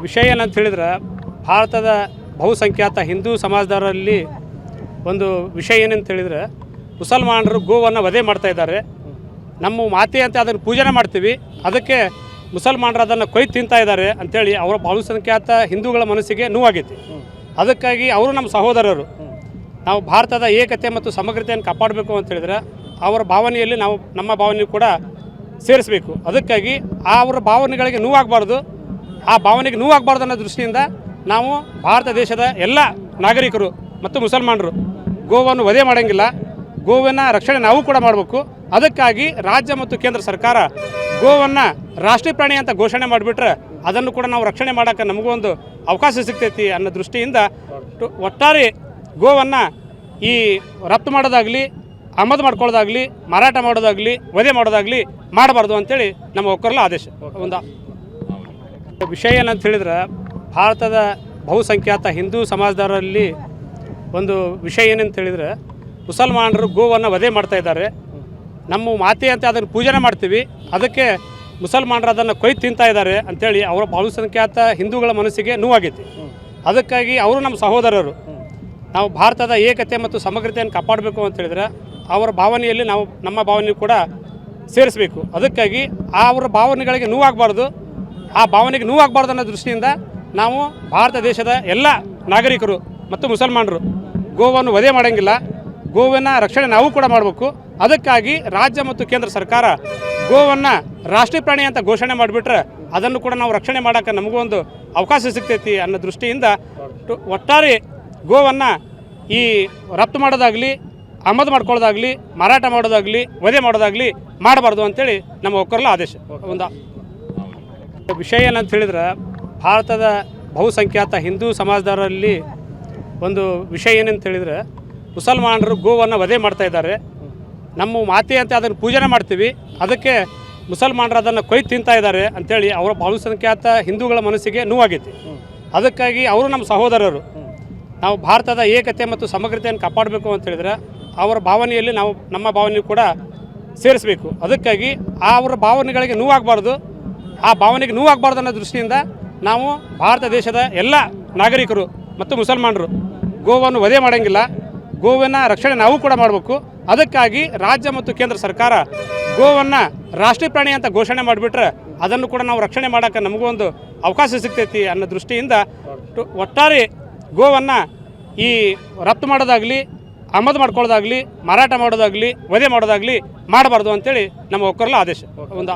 ವಿಷಯ ಏನಂತ ಹೇಳಿದ್ರೆ ಭಾರತದ ಬಹುಸಂಖ್ಯಾತ ಹಿಂದೂ ಸಮಾಜದವರಲ್ಲಿ ಒಂದು ವಿಷಯ ಏನಂತ ಹೇಳಿದ್ರೆ ಮುಸಲ್ಮಾನರು ಗೋವನ್ನು ವಧೆ ಮಾಡ್ತಾ ಇದ್ದಾರೆ. ನಮ್ಮ ಮಾತೆ ಅಂತ ಅದನ್ನು ಪೂಜನೆ ಮಾಡ್ತೀವಿ, ಅದಕ್ಕೆ ಮುಸಲ್ಮಾನರು ಅದನ್ನು ಕೊಯ್ದು ತಿಂತಾ ಇದ್ದಾರೆ ಅಂಥೇಳಿ ಅವರ ಬಹುಸಂಖ್ಯಾತ ಹಿಂದೂಗಳ ಮನಸ್ಸಿಗೆ ನೋವಾಗೈತಿ. ಅದಕ್ಕಾಗಿ ಅವರು ನಮ್ಮ ಸಹೋದರರು. ನಾವು ಭಾರತದ ಏಕತೆ ಮತ್ತು ಸಮಗ್ರತೆಯನ್ನು ಕಾಪಾಡಬೇಕು ಅಂತ ಹೇಳಿದ್ರೆ ಅವರ ಭಾವನೆಯಲ್ಲಿ ನಾವು ನಮ್ಮ ಭಾವನೆಯು ಕೂಡ ಸೇರಿಸಬೇಕು. ಅದಕ್ಕಾಗಿ ಅವರ ಭಾವನೆಗಳಿಗೆ ನೋವಾಗಬಾರ್ದು, ಆ ಭಾವನೆಗೆ ನೋವಾಗಬಾರ್ದು ಅನ್ನೋ ದೃಷ್ಟಿಯಿಂದ ನಾವು ಭಾರತ ದೇಶದ ಎಲ್ಲ ನಾಗರಿಕರು ಮತ್ತು ಮುಸಲ್ಮಾನರು ಗೋವನ್ನು ವಧೆ ಮಾಡೋಂಗಿಲ್ಲ, ಗೋವಿನ ರಕ್ಷಣೆ ನಾವು ಕೂಡ ಮಾಡಬೇಕು. ಅದಕ್ಕಾಗಿ ರಾಜ್ಯ ಮತ್ತು ಕೇಂದ್ರ ಸರ್ಕಾರ ಗೋವನ್ನು ರಾಷ್ಟ್ರೀಯ ಪ್ರಾಣಿ ಅಂತ ಘೋಷಣೆ ಮಾಡಿಬಿಟ್ರೆ ಅದನ್ನು ಕೂಡ ನಾವು ರಕ್ಷಣೆ ಮಾಡೋಕ್ಕೆ ನಮಗೂ ಒಂದು ಅವಕಾಶ ಸಿಗ್ತೈತಿ ಅನ್ನೋ ದೃಷ್ಟಿಯಿಂದ ಒಟ್ಟಾರೆ ಗೋವನ್ನು ಈ ರಫ್ತು ಮಾಡೋದಾಗಲಿ, ಆಮದು ಮಾಡ್ಕೊಳ್ಳೋದಾಗಲಿ, ಮಾರಾಟ ಮಾಡೋದಾಗಲಿ, ವಧೆ ಮಾಡೋದಾಗಲಿ ಮಾಡಬಾರ್ದು ಅಂತೇಳಿ ನಮ್ಮ ಒಕ್ಕರಲ್ಲ ಆದೇಶ. ಒಂದು ವಿಷಯ ಏನಂತ ಹೇಳಿದ್ರೆ ಭಾರತದ ಬಹುಸಂಖ್ಯಾತ ಹಿಂದೂ ಸಮಾಜದವರಲ್ಲಿ ಒಂದು ವಿಷಯ ಏನಂತ ಹೇಳಿದ್ರೆ ಮುಸಲ್ಮಾನರು ಗೋವನ್ನು ವಧೆ ಮಾಡ್ತಾ ಇದ್ದಾರೆ. ನಮ್ಮ ಮಾತೆ ಅಂತ ಅದನ್ನು ಪೂಜನೆ ಮಾಡ್ತೀವಿ, ಅದಕ್ಕೆ ಮುಸಲ್ಮಾನರು ಅದನ್ನು ಕೊಯ್ದು ತಿಂತಾ ಇದ್ದಾರೆ ಅಂಥೇಳಿ ಅವರ ಬಹುಸಂಖ್ಯಾತ ಹಿಂದೂಗಳ ಮನಸ್ಸಿಗೆ ನೋವಾಗೈತಿ. ಅದಕ್ಕಾಗಿ ಅವರು ನಮ್ಮ ಸಹೋದರರು. ನಾವು ಭಾರತದ ಏಕತೆ ಮತ್ತು ಸಮಗ್ರತೆಯನ್ನು ಕಾಪಾಡಬೇಕು ಅಂತ ಹೇಳಿದ್ರೆ ಅವರ ಭಾವನೆಯಲ್ಲಿ ನಾವು ನಮ್ಮ ಭಾವನೆಯು ಕೂಡ ಸೇರಿಸಬೇಕು. ಅದಕ್ಕಾಗಿ ಅವರ ಭಾವನೆಗಳಿಗೆ ನೋವಾಗಬಾರ್ದು, ಆ ಭಾವನೆಗೆ ನೋವಾಗಬಾರ್ದು ಅನ್ನೋ ದೃಷ್ಟಿಯಿಂದ ನಾವು ಭಾರತ ದೇಶದ ಎಲ್ಲ ನಾಗರಿಕರು ಮತ್ತು ಮುಸಲ್ಮಾನರು ಗೋವನ್ನು ವಧೆ ಮಾಡೋಂಗಿಲ್ಲ, ಗೋವಿನ ರಕ್ಷಣೆ ನಾವು ಕೂಡ ಮಾಡಬೇಕು. ಅದಕ್ಕಾಗಿ ರಾಜ್ಯ ಮತ್ತು ಕೇಂದ್ರ ಸರ್ಕಾರ ಗೋವನ್ನು ರಾಷ್ಟ್ರೀಯ ಪ್ರಾಣಿ ಅಂತ ಘೋಷಣೆ ಮಾಡಿಬಿಟ್ರೆ ಅದನ್ನು ಕೂಡ ನಾವು ರಕ್ಷಣೆ ಮಾಡೋಕ್ಕೆ ನಮಗೂ ಒಂದು ಅವಕಾಶ ಸಿಗ್ತೈತಿ ಅನ್ನೋ ದೃಷ್ಟಿಯಿಂದ ಒಟ್ಟಾರೆ ಗೋವನ್ನು ಈ ರಫ್ತು ಮಾಡೋದಾಗಲಿ, ಆಮದು ಮಾಡ್ಕೊಳ್ಳೋದಾಗಲಿ, ಮಾರಾಟ ಮಾಡೋದಾಗಲಿ, ವಧೆ ಮಾಡೋದಾಗಲಿ ಮಾಡಬಾರ್ದು ಅಂತೇಳಿ ನಮ್ಮ ಒಕ್ಕರಲ್ಲ ಆದೇಶ. ಒಂದು ವಿಷಯ ಏನಂತ ಹೇಳಿದ್ರೆ ಭಾರತದ ಬಹುಸಂಖ್ಯಾತ ಹಿಂದೂ ಸಮಾಜದವರಲ್ಲಿ ಒಂದು ವಿಷಯ ಏನಂತ ಹೇಳಿದ್ರೆ ಮುಸಲ್ಮಾನರು ಗೋವನ್ನು ವಧೆ ಮಾಡ್ತಾ ಇದ್ದಾರೆ. ನಮ್ಮ ಮಾತೆ ಅಂತ ಅದನ್ನು ಪೂಜನೆ ಮಾಡ್ತೀವಿ, ಅದಕ್ಕೆ ಮುಸಲ್ಮಾನರು ಅದನ್ನು ಕೊಯ್ದು ತಿಂತಾ ಇದ್ದಾರೆ ಅಂಥೇಳಿ ಅವರ ಬಹುಸಂಖ್ಯಾತ ಹಿಂದೂಗಳ ಮನಸ್ಸಿಗೆ ನೋವಾಗೈತಿ. ಅದಕ್ಕಾಗಿ ಅವರು ನಮ್ಮ ಸಹೋದರರು. ನಾವು ಭಾರತದ ಏಕತೆ ಮತ್ತು ಸಮಗ್ರತೆಯನ್ನು ಕಾಪಾಡಬೇಕು ಅಂತ ಹೇಳಿದ್ರೆ ಅವರ ಭಾವನೆಯಲ್ಲಿ ನಾವು ನಮ್ಮ ಭಾವನೆಯು ಕೂಡ ಸೇರಿಸಬೇಕು. ಅದಕ್ಕಾಗಿ ಅವರ ಭಾವನೆಗಳಿಗೆ ನೋವಾಗಬಾರ್ದು, ಆ ಭಾವನೆಗೆ ನೋವಾಗಬಾರ್ದು ಅನ್ನೋ ದೃಷ್ಟಿಯಿಂದ ನಾವು ಭಾರತ ದೇಶದ ಎಲ್ಲ ನಾಗರಿಕರು ಮತ್ತು ಮುಸಲ್ಮಾನರು ಗೋವನ್ನು ವಧೆ ಮಾಡೋಂಗಿಲ್ಲ, ಗೋವಿನ ರಕ್ಷಣೆ ನಾವು ಕೂಡ ಮಾಡಬೇಕು. ಅದಕ್ಕಾಗಿ ರಾಜ್ಯ ಮತ್ತು ಕೇಂದ್ರ ಸರ್ಕಾರ ಗೋವನ್ನು ರಾಷ್ಟ್ರೀಯ ಪ್ರಾಣಿ ಅಂತ ಘೋಷಣೆ ಮಾಡಿಬಿಟ್ರೆ ಅದನ್ನು ಕೂಡ ನಾವು ರಕ್ಷಣೆ ಮಾಡೋಕ್ಕೆ ನಮಗೂ ಒಂದು ಅವಕಾಶ ಸಿಗ್ತೈತಿ ಅನ್ನೋ ದೃಷ್ಟಿಯಿಂದ ಒಟ್ಟಾರೆ ಗೋವನ್ನು ಈ ರಫ್ತು ಮಾಡೋದಾಗಲಿ, ಆಮದು ಮಾಡ್ಕೊಳ್ಳೋದಾಗಲಿ, ಮಾರಾಟ ಮಾಡೋದಾಗಲಿ, ವಧೆ ಮಾಡೋದಾಗಲಿ ಮಾಡಬಾರ್ದು ಅಂತೇಳಿ ನಮ್ಮ ಒಕ್ಕರಲ್ಲ ಆದೇಶ. ಒಂದು